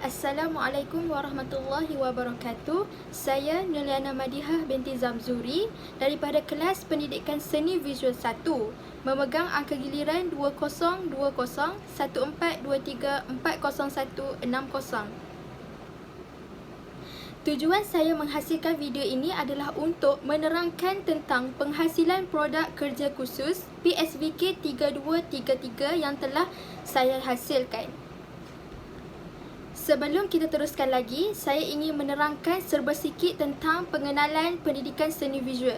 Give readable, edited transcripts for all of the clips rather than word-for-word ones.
Assalamualaikum warahmatullahi wabarakatuh. Saya Nuliana Madihah binti Zamzuri daripada kelas Pendidikan Seni Visual 1, memegang angka giliran 202014234010. Tujuan saya menghasilkan video ini adalah untuk menerangkan tentang penghasilan produk kerja khusus PSVK 3233 yang telah saya hasilkan. Sebelum kita teruskan lagi, saya ingin menerangkan serba sikit tentang pengenalan pendidikan seni visual.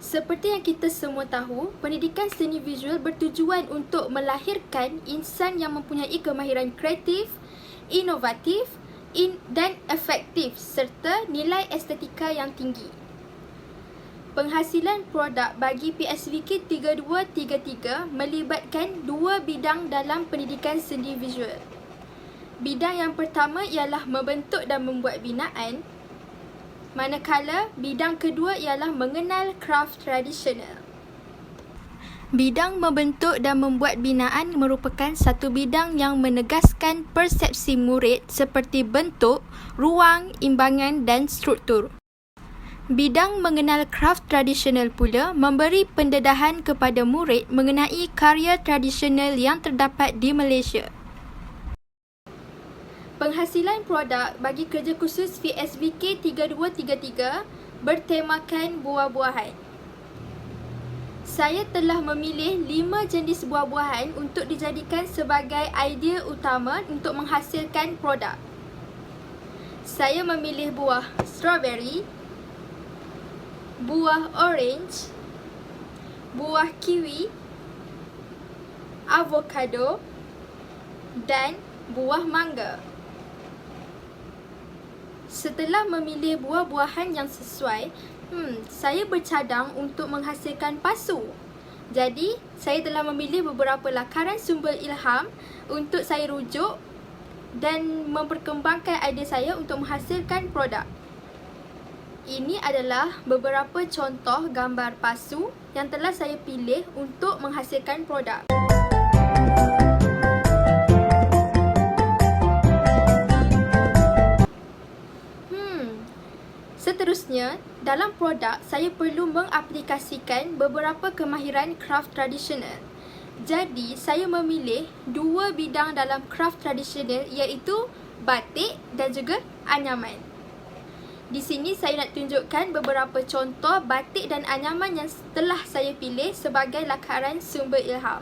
Seperti yang kita semua tahu, pendidikan seni visual bertujuan untuk melahirkan insan yang mempunyai kemahiran kreatif, inovatif, dan efektif serta nilai estetika yang tinggi. Penghasilan produk bagi PSVK 3233 melibatkan dua bidang dalam pendidikan seni visual. Bidang yang pertama ialah membentuk dan membuat binaan, manakala bidang kedua ialah mengenal kraf tradisional. Bidang membentuk dan membuat binaan merupakan satu bidang yang menegaskan persepsi murid seperti bentuk, ruang, imbangan dan struktur. Bidang mengenal kraf tradisional pula memberi pendedahan kepada murid mengenai karya tradisional yang terdapat di Malaysia. Penghasilan produk bagi kerja khusus PSVK 3233 bertemakan buah-buahan. Saya telah memilih 5 jenis buah-buahan untuk dijadikan sebagai idea utama untuk menghasilkan produk. Saya memilih buah strawberry, buah orange, buah kiwi, avocado dan buah mangga. Setelah memilih buah-buahan yang sesuai, saya bercadang untuk menghasilkan pasu. Jadi, saya telah memilih beberapa lakaran sumber ilham untuk saya rujuk dan memperkembangkan idea saya untuk menghasilkan produk. Ini adalah beberapa contoh gambar pasu yang telah saya pilih untuk menghasilkan produk. Seterusnya, dalam produk, saya perlu mengaplikasikan beberapa kemahiran kraf tradisional. Jadi, saya memilih dua bidang dalam kraf tradisional iaitu batik dan juga anyaman. Di sini saya nak tunjukkan beberapa contoh batik dan anyaman yang telah saya pilih sebagai lakaran sumber ilham.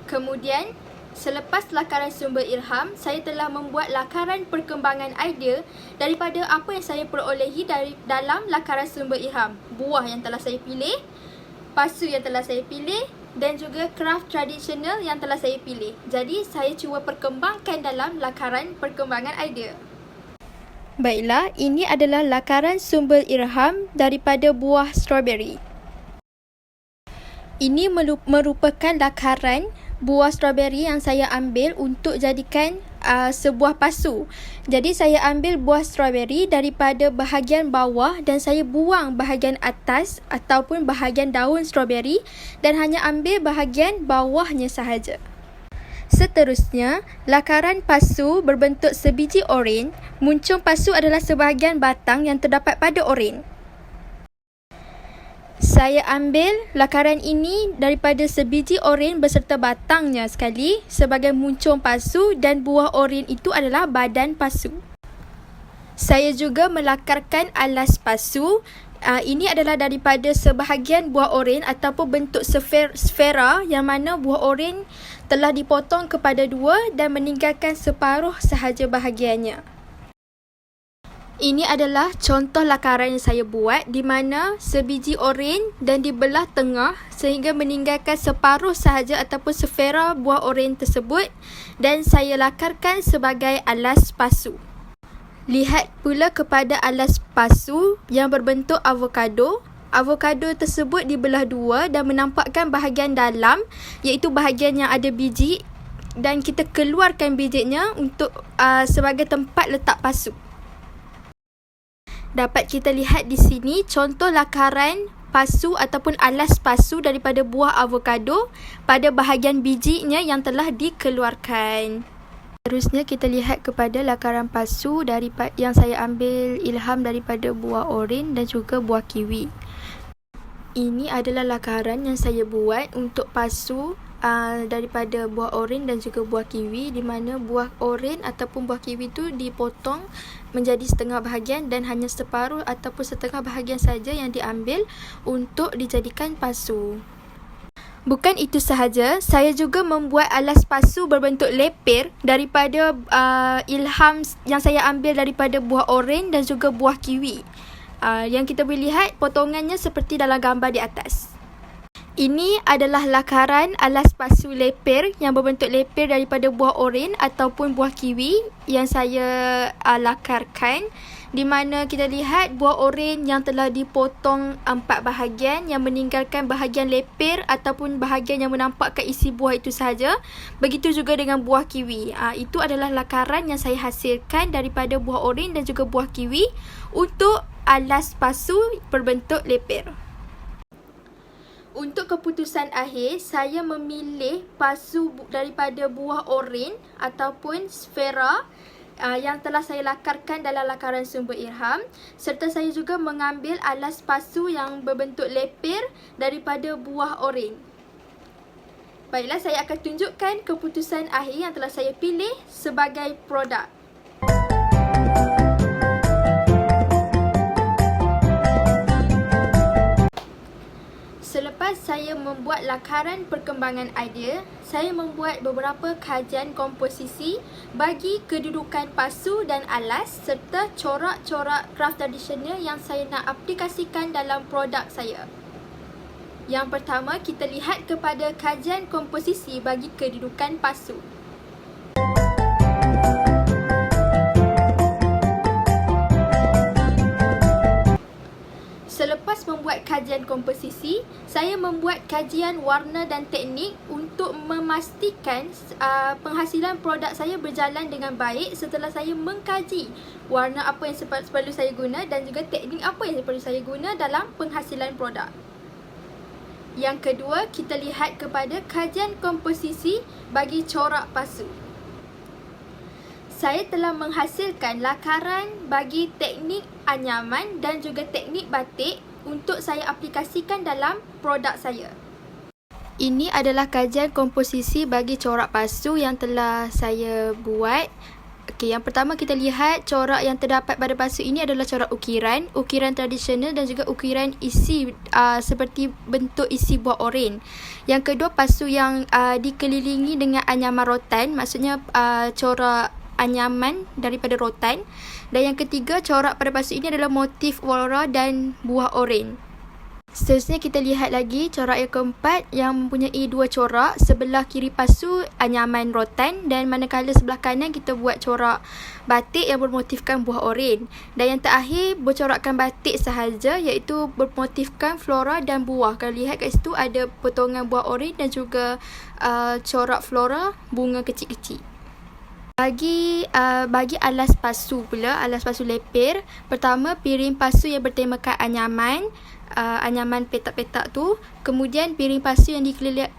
Kemudian, selepas lakaran sumber ilham, saya telah membuat lakaran perkembangan idea daripada apa yang saya perolehi dalam lakaran sumber ilham. Buah yang telah saya pilih, pasu yang telah saya pilih dan juga kraf tradisional yang telah saya pilih. Jadi, saya cuba perkembangkan dalam lakaran perkembangan idea. Baiklah, ini adalah lakaran sumber ilham daripada buah strawberry. Ini merupakan lakaran buah strawberry yang saya ambil untuk jadikan sebuah pasu. Jadi saya ambil buah strawberry daripada bahagian bawah dan saya buang bahagian atas ataupun bahagian daun strawberry dan hanya ambil bahagian bawahnya sahaja. Seterusnya, lakaran pasu berbentuk sebiji oren. Muncung pasu adalah sebahagian batang yang terdapat pada oren. Saya ambil lakaran ini daripada sebiji oren beserta batangnya sekali sebagai muncung pasu dan buah oren itu adalah badan pasu. Saya juga melakarkan alas pasu. Ini adalah daripada sebahagian buah oren ataupun bentuk sfera yang mana buah oren telah dipotong kepada dua dan meninggalkan separuh sahaja bahagiannya. Ini adalah contoh lakaran yang saya buat di mana sebiji oren dan dibelah tengah sehingga meninggalkan separuh sahaja ataupun sfera buah oren tersebut dan saya lakarkan sebagai alas pasu. Lihat pula kepada alas pasu yang berbentuk avocado. Avocado tersebut dibelah dua dan menampakkan bahagian dalam iaitu bahagian yang ada biji dan kita keluarkan bijinya untuk sebagai tempat letak pasu. Dapat kita lihat di sini contoh lakaran pasu ataupun alas pasu daripada buah avokado pada bahagian bijinya yang telah dikeluarkan. Seterusnya kita lihat kepada lakaran pasu yang saya ambil ilham daripada buah oren dan juga buah kiwi. Ini adalah lakaran yang saya buat untuk pasu daripada buah oren dan juga buah kiwi, di mana buah oren ataupun buah kiwi itu dipotong menjadi setengah bahagian dan hanya separuh ataupun setengah bahagian saja yang diambil untuk dijadikan pasu. Bukan itu sahaja, saya juga membuat alas pasu berbentuk lepir daripada ilham yang saya ambil daripada buah oren dan juga buah kiwi. Yang kita boleh lihat potongannya seperti dalam gambar di atas. Ini adalah lakaran alas pasu lepir yang berbentuk lepir daripada buah oren ataupun buah kiwi yang saya lakarkan, di mana kita lihat buah oren yang telah dipotong 4 bahagian yang meninggalkan bahagian lepir ataupun bahagian yang menampakkan isi buah itu sahaja. Begitu juga dengan buah kiwi. Itu adalah lakaran yang saya hasilkan daripada buah oren dan juga buah kiwi untuk alas pasu berbentuk lepir. Untuk keputusan akhir, saya memilih pasu daripada buah oren ataupun sfera yang telah saya lakarkan dalam lakaran sumber ilham, serta saya juga mengambil alas pasu yang berbentuk lepir daripada buah oren. Baiklah, saya akan tunjukkan keputusan akhir yang telah saya pilih sebagai produk. Selepas saya membuat lakaran perkembangan idea, saya membuat beberapa kajian komposisi bagi kedudukan pasu dan alas serta corak-corak kraft tradisional yang saya nak aplikasikan dalam produk saya. Yang pertama, kita lihat kepada kajian komposisi bagi kedudukan pasu. Selepas membuat kajian komposisi, saya membuat kajian warna dan teknik untuk memastikan penghasilan produk saya berjalan dengan baik setelah saya mengkaji warna apa yang perlu saya guna dan juga teknik apa yang perlu saya guna dalam penghasilan produk. Yang kedua, kita lihat kepada kajian komposisi bagi corak pasu. Saya telah menghasilkan lakaran bagi teknik anyaman dan juga teknik batik untuk saya aplikasikan dalam produk saya. Ini adalah kajian komposisi bagi corak pasu yang telah saya buat. Okey, yang pertama kita lihat corak yang terdapat pada pasu ini adalah corak ukiran tradisional dan juga ukiran isi seperti bentuk isi buah oren. Yang kedua, pasu yang dikelilingi dengan anyaman rotan, maksudnya corak anyaman daripada rotan. Dan yang ketiga, corak pada pasu ini adalah motif flora dan buah oren. Seterusnya kita lihat lagi corak yang keempat yang mempunyai 2 corak. Sebelah kiri pasu anyaman rotan dan manakala sebelah kanan kita buat corak batik yang bermotifkan buah oren. Dan yang terakhir bercorakkan batik sahaja, iaitu bermotifkan flora dan buah. Kalau lihat kat situ ada potongan buah oren dan juga corak flora bunga kecil-kecil. Bagi alas pasu pula, alas pasu lepir, pertama piring pasu yang bertemakan anyaman petak-petak tu, kemudian piring pasu yang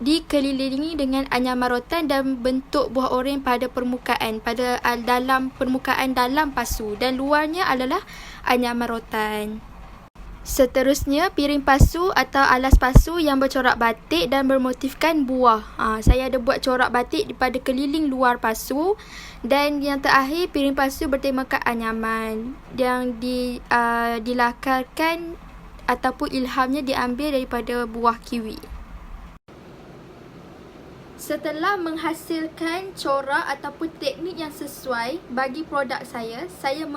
dikelilingi dengan anyaman rotan dan bentuk buah oren pada permukaan, dalam permukaan dalam pasu, dan luarnya adalah anyaman rotan. Seterusnya, piring pasu atau alas pasu yang bercorak batik dan bermotifkan buah. Saya ada buat corak batik pada keliling luar pasu. Dan yang terakhir, piring pasu bertemakan anyaman yang dilakarkan ataupun ilhamnya diambil daripada buah kiwi. Setelah menghasilkan corak ataupun teknik yang sesuai bagi produk saya, saya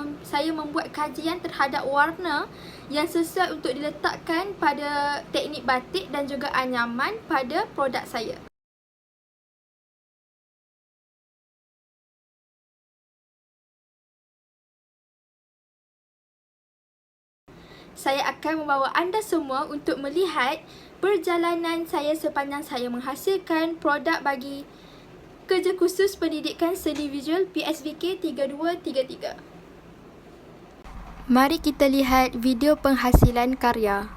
membuat kajian terhadap warna yang sesuai untuk diletakkan pada teknik batik dan juga anyaman pada produk saya. Saya akan membawa anda semua untuk melihat perjalanan saya sepanjang saya menghasilkan produk bagi Kerja Khusus Pendidikan Seni Visual PSVK 3233. Mari kita lihat video penghasilan karya.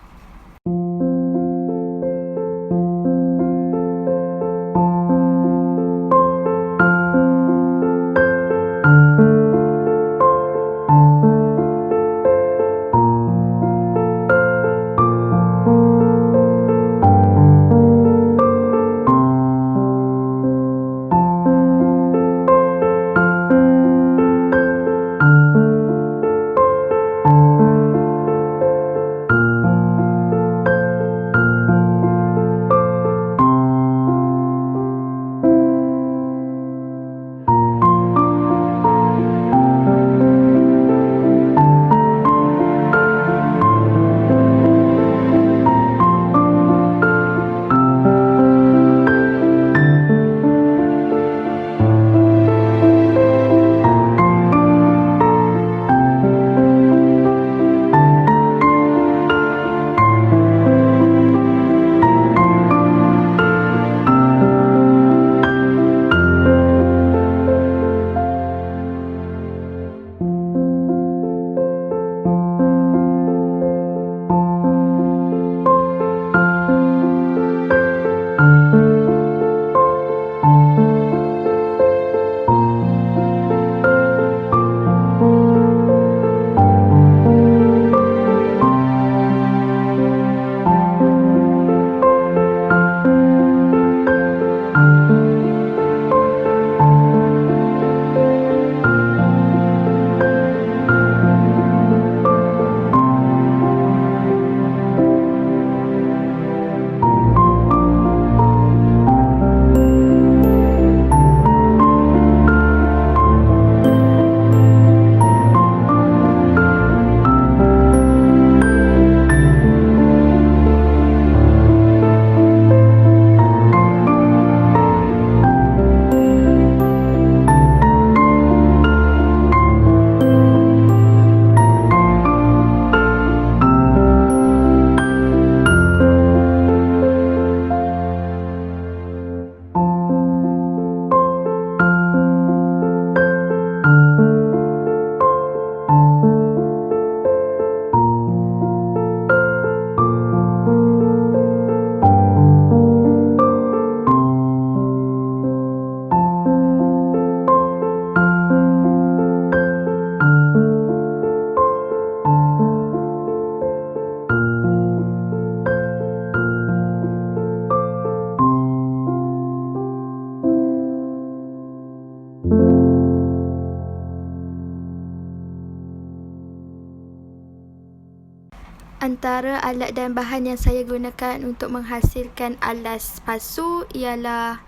antara alat dan bahan yang saya gunakan untuk menghasilkan alas pasu ialah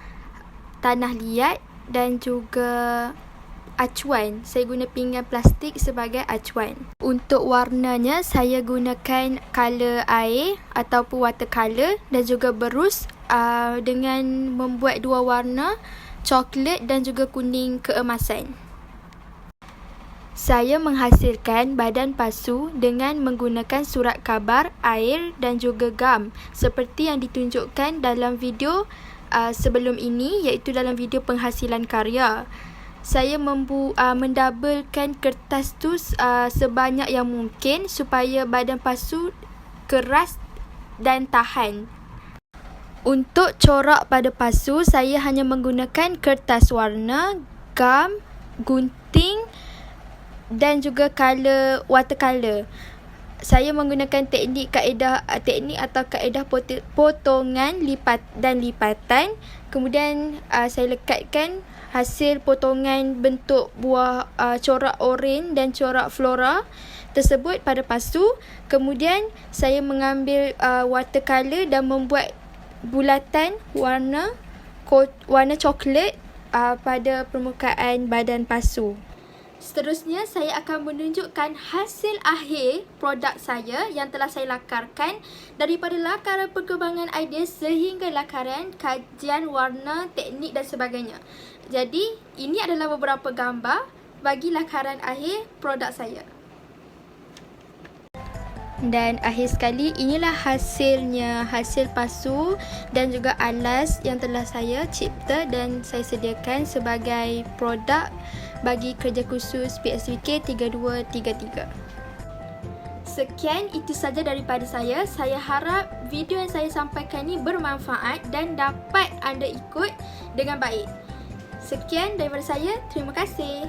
tanah liat dan juga acuan. Saya guna pinggan plastik sebagai acuan. Untuk warnanya, saya gunakan color air ataupun watercolor dan juga berus dengan membuat dua warna, coklat dan juga kuning keemasan. Saya menghasilkan badan pasu dengan menggunakan surat khabar, air dan juga gam seperti yang ditunjukkan dalam video sebelum ini, iaitu dalam video penghasilan karya. Saya mendabelkan kertas tu sebanyak yang mungkin supaya badan pasu keras dan tahan. Untuk corak pada pasu, saya hanya menggunakan kertas warna, gam, gunting dan juga watercolor. Saya menggunakan teknik atau kaedah potongan lipatan. Kemudian saya lekatkan hasil potongan bentuk buah corak oren dan corak flora tersebut pada pasu. Kemudian saya mengambil watercolor dan membuat bulatan warna coklat pada permukaan badan pasu. Seterusnya, saya akan menunjukkan hasil akhir produk saya yang telah saya lakarkan daripada lakaran perkembangan idea sehingga lakaran, kajian warna, teknik dan sebagainya. Jadi, ini adalah beberapa gambar bagi lakaran akhir produk saya. Dan akhir sekali, inilah hasilnya, hasil pasu dan juga alas yang telah saya cipta dan saya sediakan sebagai produk bagi kerja khusus PSVK 3233. Sekian, itu saja daripada saya. Saya harap video yang saya sampaikan ini bermanfaat dan dapat anda ikut dengan baik. Sekian daripada saya. Terima kasih.